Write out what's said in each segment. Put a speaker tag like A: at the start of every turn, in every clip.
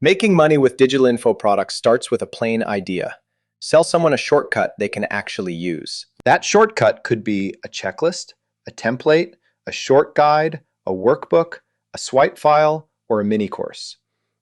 A: Making money with digital info products starts with a plain idea. Sell someone a shortcut they can actually use. That shortcut could be a checklist, a template, a short guide, a workbook, a swipe file, or a mini course.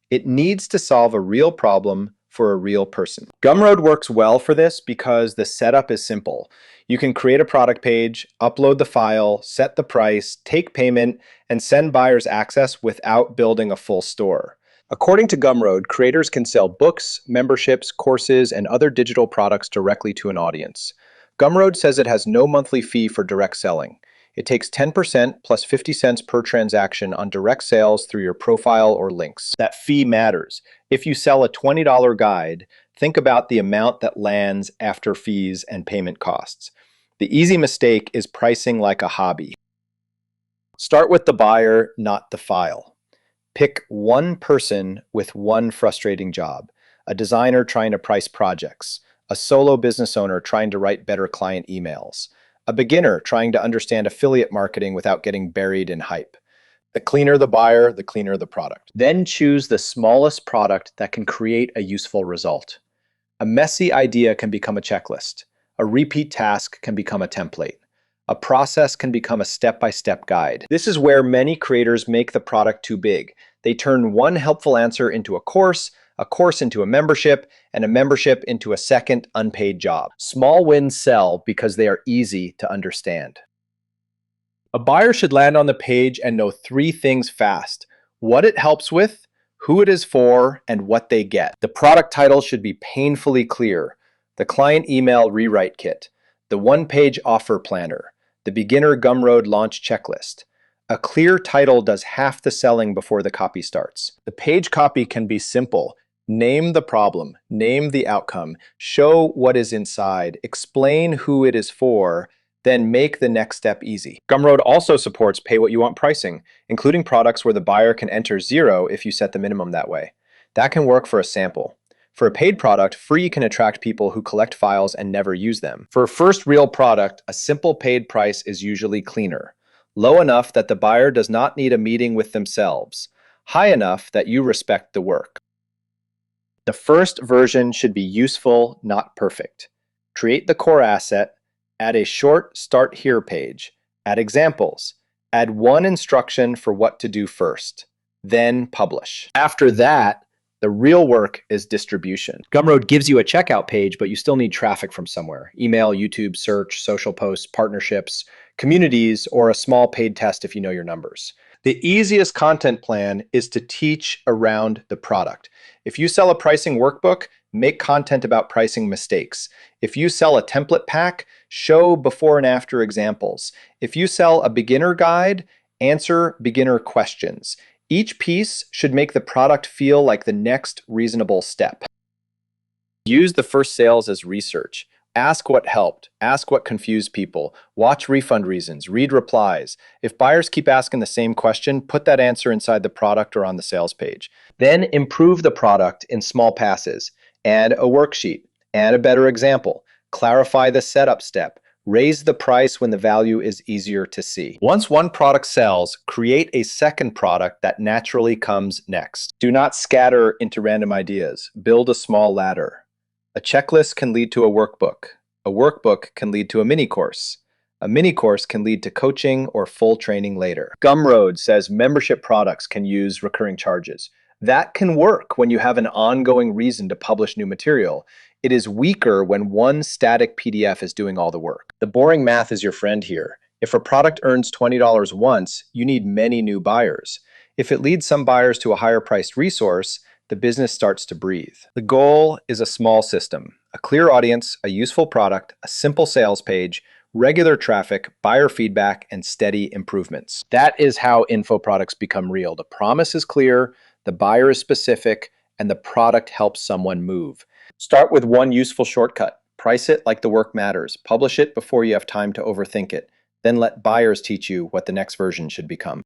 A: It needs to solve a real problem for a real person. Gumroad works well for this because the setup is simple. You can create a product page, upload the file, set the price, take payment, and send buyers access without building a full store. According to Gumroad, creators can sell books, memberships, courses, and other digital products directly to an audience. Gumroad says it has no monthly fee for direct selling. It takes 10% plus 50 cents per transaction on direct sales through your profile or links. That fee matters. If you sell a $20 guide, think about the amount that lands after fees and payment costs. The easy mistake is pricing like a hobby. Start with the buyer, not the file. Pick one person with one frustrating job, a designer trying to price projects, a solo business owner trying to write better client emails, a beginner trying to understand affiliate marketing without getting buried in hype. The cleaner the buyer, the cleaner the product. Then choose the smallest product that can create a useful result. A messy idea can become a checklist. A repeat task can become a template. A process can become a step-by-step guide. This is where many creators make the product too big. They turn one helpful answer into a course into a membership, and a membership into a second unpaid job. Small wins sell because they are easy to understand. A buyer should land on the page and know three things fast: what it helps with, who it is for, and what they get. The product title should be painfully clear: the client email rewrite kit, the one-page offer planner, the beginner Gumroad launch checklist. A clear title does half the selling before the copy starts. The page copy can be simple. Name the problem, name the outcome, show what is inside, explain who it is for, then make the next step easy. Gumroad also supports pay what you want pricing, including products where the buyer can enter $0 if you set the minimum that way. That can work for a sample. For a paid product, free can attract people who collect files and never use them. For a first real product, a simple paid price is usually cleaner. Low enough that the buyer does not need a meeting with themselves. High enough that you respect the work. The first version should be useful, not perfect. Create the core asset, add a short Start Here page, add examples, add one instruction for what to do first, then publish. After that, the real work is distribution. Gumroad gives you a checkout page, but you still need traffic from somewhere: email, YouTube, search, social posts, partnerships, communities, or a small paid test if you know your numbers. The easiest content plan is to teach around the product. If you sell a pricing workbook, make content about pricing mistakes. If you sell a template pack, show before and after examples. If you sell a beginner guide, answer beginner questions. Each piece should make the product feel like the next reasonable step. Use the first sales as research. Ask what helped, ask what confused people, watch refund reasons, read replies. If buyers keep asking the same question, put that answer inside the product or on the sales page. Then improve the product in small passes. Add a worksheet, add a better example, clarify the setup step, raise the price when the value is easier to see. Once one product sells, create a second product that naturally comes next. Do not scatter into random ideas. Build a small ladder. A checklist can lead to a workbook. A workbook can lead to a mini course. A mini course can lead to coaching or full training later. Gumroad says membership products can use recurring charges. That can work when you have an ongoing reason to publish new material. It is weaker when one static PDF is doing all the work. The boring math is your friend here. If a product earns $20 once, you need many new buyers. If it leads some buyers to a higher priced resource, the business starts to breathe. The goal is a small system: a clear audience, a useful product, a simple sales page, regular traffic, buyer feedback, and steady improvements. That is how info products become real. The promise is clear, the buyer is specific, and the product helps someone move. Start with one useful shortcut. Price it like the work matters. Publish it before you have time to overthink it. Then let buyers teach you what the next version should become.